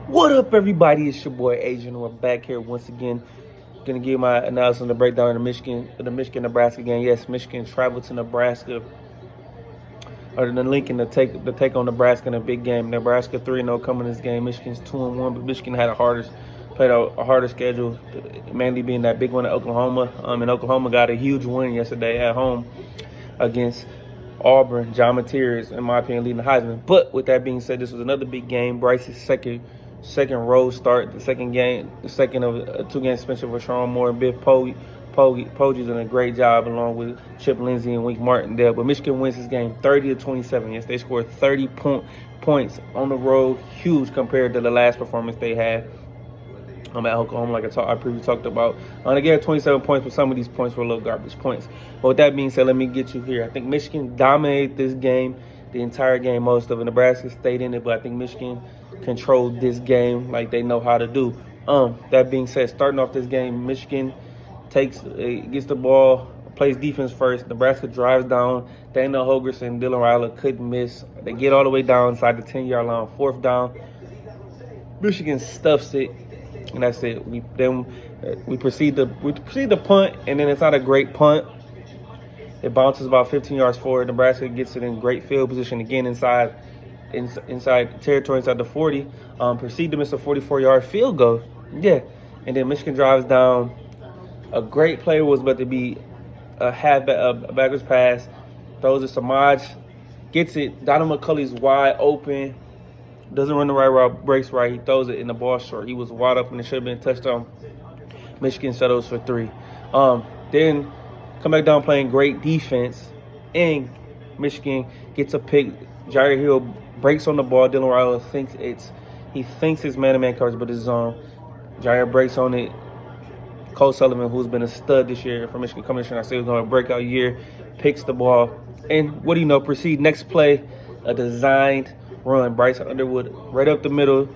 What up, everybody? It's your boy Adrian. We're back here once again. Gonna give my analysis on the breakdown of the Michigan Nebraska game. Yes, Michigan traveled to Nebraska, or the Lincoln to take on Nebraska in a big game. Nebraska 3-0 coming this game. Michigan's 2-1, but Michigan had played a harder schedule, mainly being that big one at Oklahoma. And Oklahoma got a huge win yesterday at home against Auburn. John Mateers, in my opinion, leading the Heisman. But with that being said, this was another big game. Bryce's second road start, the second of a two-game suspension for Sean Moore and Biff Poggi's doing a great job along with Chip Lindsey and Wink Martindale. But Michigan wins this game 30-27. Yes, they scored 30 points on the road, huge compared to the last performance they had at Oklahoma, like I previously talked about. They gave 27 points, but some of these points were little garbage points. But with that being said, let me get you here. I think Michigan dominated this game, the entire game, most of it. Nebraska stayed in it, but I think Michigan controlled this game like they know how to do. That being said, starting off this game, Michigan gets the ball, plays defense first. Nebraska drives down. Daniel Holgorsen, Dylan Ryler couldn't miss. They get all the way down inside the 10-yard line, fourth down. Michigan stuffs it, and that's it. We proceed to punt, and then it's not a great punt. It bounces about 15 yards forward. Nebraska gets it in great field position again inside territory, inside the 40. Proceed to miss a 44-yard field goal. Yeah, and then Michigan drives down. A great play was about to be a backwards pass. Throws it to Samaj, gets it. Donald McCulley's wide open. Doesn't run the right route, breaks right. He throws it in the ball short. He was wide open. It should have been a touchdown. Michigan settles for 3. Then come back down playing great defense, and Michigan gets a pick. Jair Hill breaks on the ball. Dylan Ryler thinks it's man-to-man coverage, but it's zone. Jair breaks on it. Cole Sullivan, who's been a stud this year for Michigan Commissioner, I said he was going to break out year, picks the ball. And what do you know? Proceed next play, a designed run. Bryce Underwood right up the middle.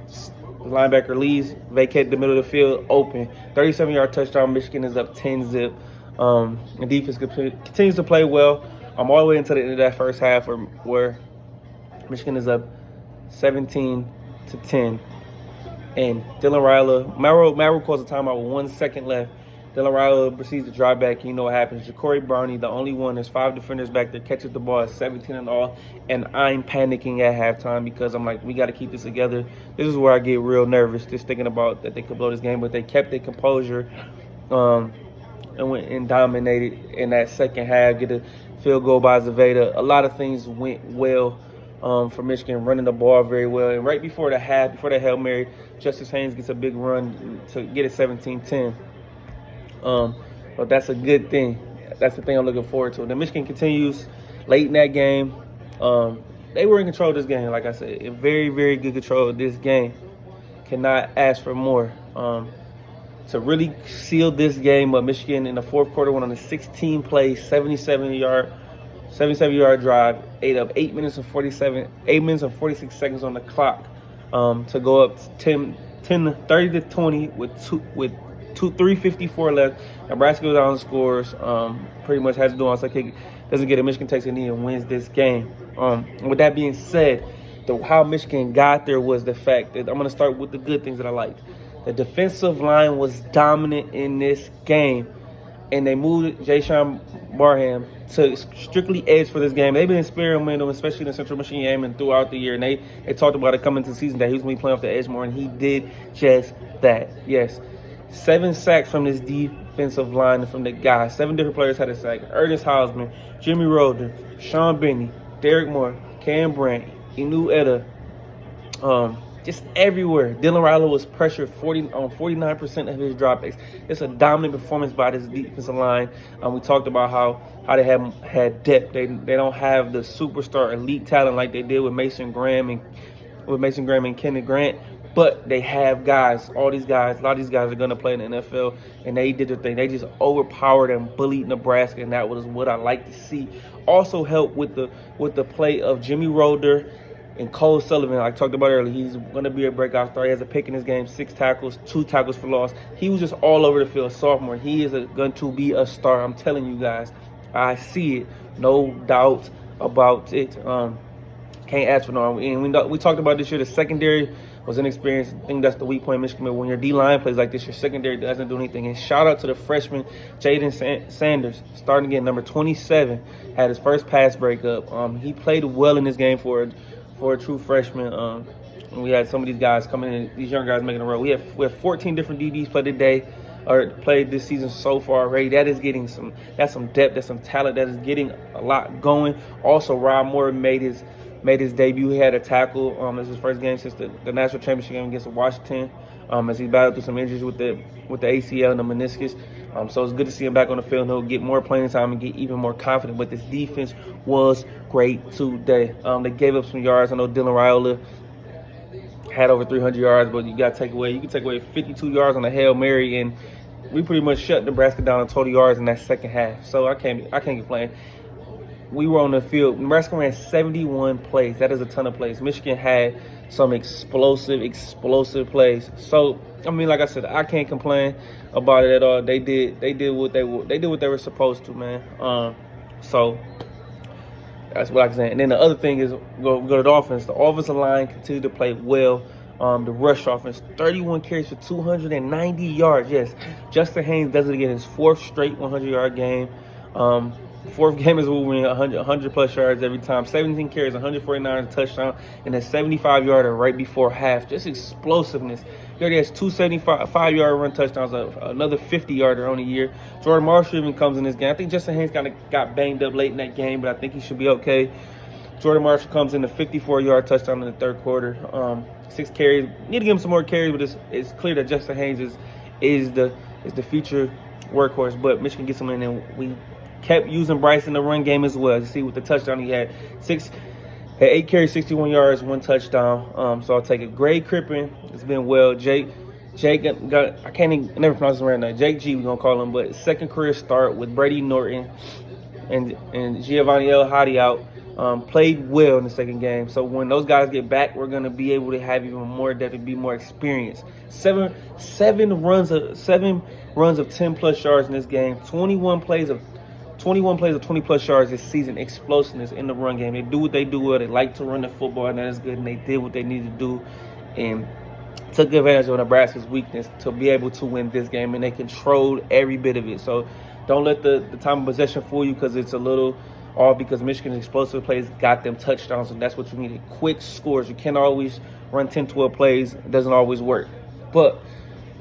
The linebacker leaves, vacate the middle of the field, open. 37-yard touchdown. Michigan is up 10-zip. And defense continues to play well. I'm all the way into the end of that first half where Michigan is up 17-10. And Dylan Ryler, Merrill calls a timeout with 1 second left. Dylan Ryler proceeds to drive back. You know what happens. Ja'Cory Brownie, the only one. There's 5 defenders back there, catches the ball at 17 and all. And I'm panicking at halftime because I'm like, we got to keep this together. This is where I get real nervous, just thinking about that they could blow this game. But they kept their composure and went and dominated in that second half. Get a field goal by Zaveda. A lot of things went well for Michigan, running the ball very well. And right before the half, before the Hail Mary, Justice Haynes gets a big run to get it 17-10. But that's a good thing. That's the thing I'm looking forward to. Then Michigan continues late in that game. They were in control of this game, like I said. In very, very good control of this game. Cannot ask for more. To really seal this game up, Michigan in the fourth quarter went on a 16-play, 77-yard drive, ate up 8 minutes and 46 seconds on the clock to go up 30-20 with 3:54 left. Nebraska goes down and scores. Pretty much has to do on onside kick. Doesn't get it. Michigan takes a knee and wins this game. With that being said, how Michigan got there was the fact that I'm going to start with the good things that I liked. The defensive line was dominant in this game, and they moved Jayshon Barham to strictly edge for this game. They've been experimenting, especially in the Central Michigan game and throughout the year, and they talked about it coming to the season that he was going to be playing off the edge more, and he did just that. Yes, 7 sacks from this defensive line and from the guys. 7 different players had a sack. Ernest Hausman, Jimmy Roden, Sean Benny, Derek Moore, Cam Brandt, Inu Etta, just everywhere. Dylan Ryler was pressured 49% of his dropbacks. It's a dominant performance by this defensive line. We talked about how they had depth. They don't have the superstar elite talent like they did with Mason Graham and Kenneth Grant. But they have guys. A lot of these guys are going to play in the NFL, and they did their thing. They just overpowered and bullied Nebraska, and that was what I like to see. Also helped with the play of Jimmy Roder and Cole Sullivan. Like I talked about earlier, he's going to be a breakout star. He has a pick in his game, 6 tackles, 2 tackles for loss. He was just all over the field, sophomore. He is going to be a star. I'm telling you guys. I see it. No doubt about it. Can't ask for no. And we talked about this year. The secondary was inexperienced. I think that's the weak point in Michigan. But when your D-line plays like this, your secondary doesn't do anything. And shout out to the freshman, Jaden Sanders, starting again, number 27, had his first pass breakup. He played well in this game for a true freshman. And we had some of these guys coming in, these young guys making a run. We have 14 different DBs play today, or played this season so far already. That's some depth, that's some talent, that is getting a lot going. Also, Rob Moore made his debut. He had a tackle. This is his first game since the national championship game against Washington. As he battled through some injuries with the ACL and the meniscus. So it's good to see him back on the field. He'll get more playing time and get even more confident. But this defense was great today. They gave up some yards. I know Dylan Raiola had over 300 yards, but you can take away 52 yards on a Hail Mary, and we pretty much shut Nebraska down on total yards in that second half. So I can't complain. We were on the field. Nebraska ran 71 plays. That is a ton of plays. Michigan had some explosive plays. So I mean, like I said, I can't complain about it at all. They did what they were supposed to, man. So that's what I can say. And then the other thing is go to the offense. The offensive line continued to play well. The rush offense, 31 carries for 290 yards. Yes, Justin Haynes does it again. His fourth straight 100-yard game. Fourth game is moving 100 plus yards every time. 17 carries, 149 touchdown, and a 75-yarder right before half. Just explosiveness. He already has two 75-yard run touchdowns, another 50-yarder on the year. Jordan Marshall even comes in this game. I think Justin Haynes kind of got banged up late in that game, but I think he should be okay. Jordan Marshall comes in a 54-yard touchdown in the third quarter. 6 carries. Need to give him some more carries, but it's clear that Justin Haynes is the future workhorse. But Michigan gets him in, and we kept using Bryce in the run game as well. You see with the touchdown he had 8 carries, 61 yards, 1 touchdown. So I'll take it. Gray Crippen, it's been well. Jake got, I never pronounce him right now. Jake G, we're gonna call him, but second career start with Brady Norton and Giovanni El Hadi out. Played well in the second game. So when those guys get back, we're gonna be able to have even more depth and be more experienced. Seven runs of 10 plus yards in this game. 21 plays of 20 plus yards this season. Explosiveness in the run game. They do what they do well. They like to run the football, and that is good. And they did what they needed to do, and took advantage of Nebraska's weakness to be able to win this game. And they controlled every bit of it. So don't let the time of possession fool you, because it's a little off, because Michigan's explosive plays got them touchdowns, and that's what you needed. Quick scores. You can't always run 10, 12 plays. It doesn't always work. But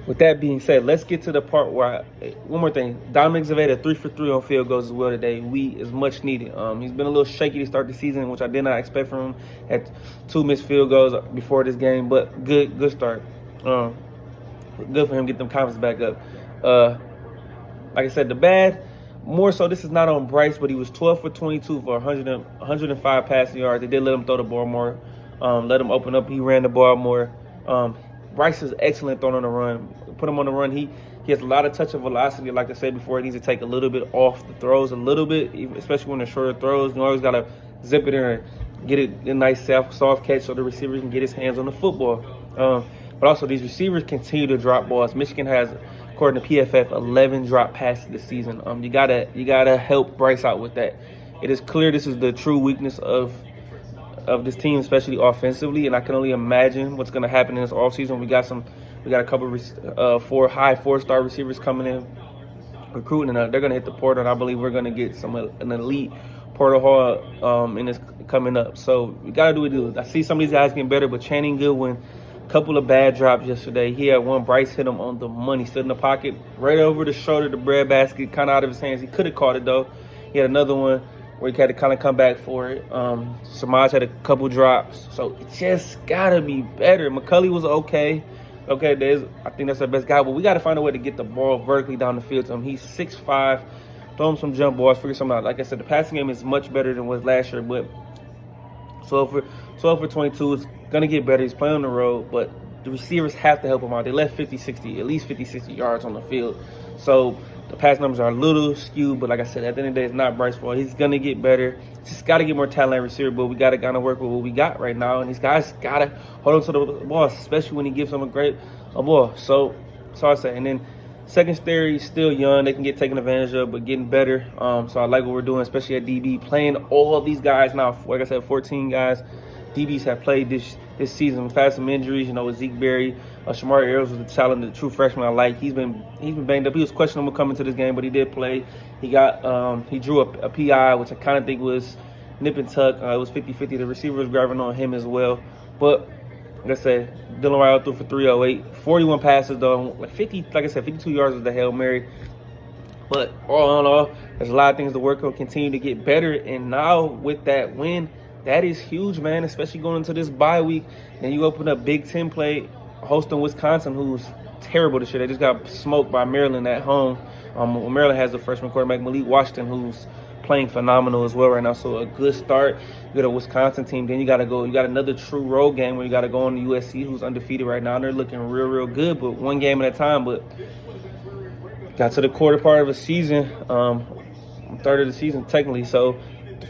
with that being said, let's get to the part where one more thing. Dominic Zaveda, 3 for 3 on field goals as well today. Is much needed. He's been a little shaky to start the season, which I did not expect from him. Had 2 missed field goals before this game, but good start. Good for him to get them confidence back up. Like I said, the bad, more so, this is not on Bryce, but he was 12 for 22 for 105 passing yards. They did let him throw the ball more, let him open up. He ran the ball more. Bryce is excellent throwing on the run. Put him on the run. He has a lot of touch and velocity. Like I said before, he needs to take a little bit off the throws, a little bit, especially when they're shorter throws. You always got to zip it in and get it a nice soft catch so the receiver can get his hands on the football. But also, these receivers continue to drop balls. Michigan has, according to PFF, 11 drop passes this season. You gotta help Bryce out with that. It is clear this is the true weakness of this team, especially offensively, and I can only imagine what's going to happen in this offseason. We got a couple of 4-star receivers coming in, recruiting, and they're going to hit the portal, and I believe we're going to get an elite portal haul in this coming up. So we got to do what we do. I see some of these guys getting better, but Channing Goodwin, couple of bad drops yesterday. He had one. Bryce hit him on the money. Stood in the pocket, right over the shoulder, the breadbasket, kind of out of his hands. He could have caught it, though. He had another one where he had to kind of come back for it. Samaj had a couple drops. So it just got to be better. McCulley was okay. I think that's our best guy. But we got to find a way to get the ball vertically down the field to him. He's 6'5". Throw him some jump balls. Figure something out. Like I said, the passing game is much better than it was last year. But 12 for 22 is going to get better. He's playing on the road. But the receivers have to help him out. They left at least 50, 60 yards on the field. So the pass numbers are a little skewed, but like I said, at the end of the day, it's not Bryce's fault. He's going to get better. Just got to get more talent at receiver, but we got to kind of work with what we got right now. And these guys got to hold on to the ball, especially when he gives them a ball. So I say. And then secondary, still young. They can get taken advantage of, but getting better. So I like what we're doing, especially at DB, playing all of these guys now. Like I said, 14 guys DBs have played this season. We've had some injuries, you know, with Zeke Berry. Shamari Earls was a talented true freshman I like. He's been banged up. He was questionable coming to this game, but he did play. He drew a PI, which I kind of think was nip and tuck. It was 50-50. The receiver was grabbing on him as well. But like I said, Dylan Riley threw for 308. 41 passes though, like 52 yards was the Hail Mary. But all in all, there's a lot of things to work on, continue to get better. And now with that win, that is huge, man, especially going into this bye week. Then you open up Big Ten play, hosting Wisconsin, who's terrible this year. They just got smoked by Maryland at home. Maryland has a freshman quarterback, Malik Washington, who's playing phenomenal as well right now. So a good start. You got a Wisconsin team. Then you got another true road game where you got to go on to USC, who's undefeated right now. And they're looking real, real good, but one game at a time. But got to the quarter part of the season, third of the season technically. So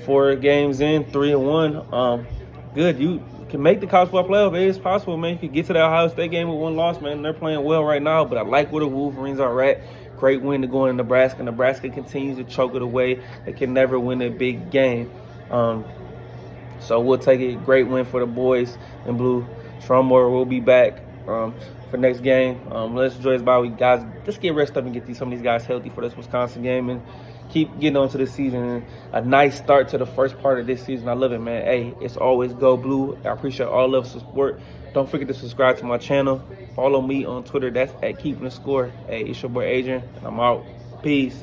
4 games in, 3-1. Good. You can make the college football playoff. It is possible, man. You can get to that Ohio State game with 1 loss, man. They're playing well right now, but I like where the Wolverines are at. Great win to go in Nebraska. Nebraska continues to choke it away. They can never win a big game. So we'll take it. Great win for the boys in blue. Stromore will be back for next game. Let's enjoy this bye week, guys. Just get rest up and get some of these guys healthy for this Wisconsin game and keep getting on to this season. And a nice start to the first part of this season. I love it, man. Hey, it's always go blue. I appreciate all of the support. Don't forget to subscribe to my channel. Follow me on Twitter. That's at Keeping the Score. Hey, it's your boy Adrian, and I'm out. Peace.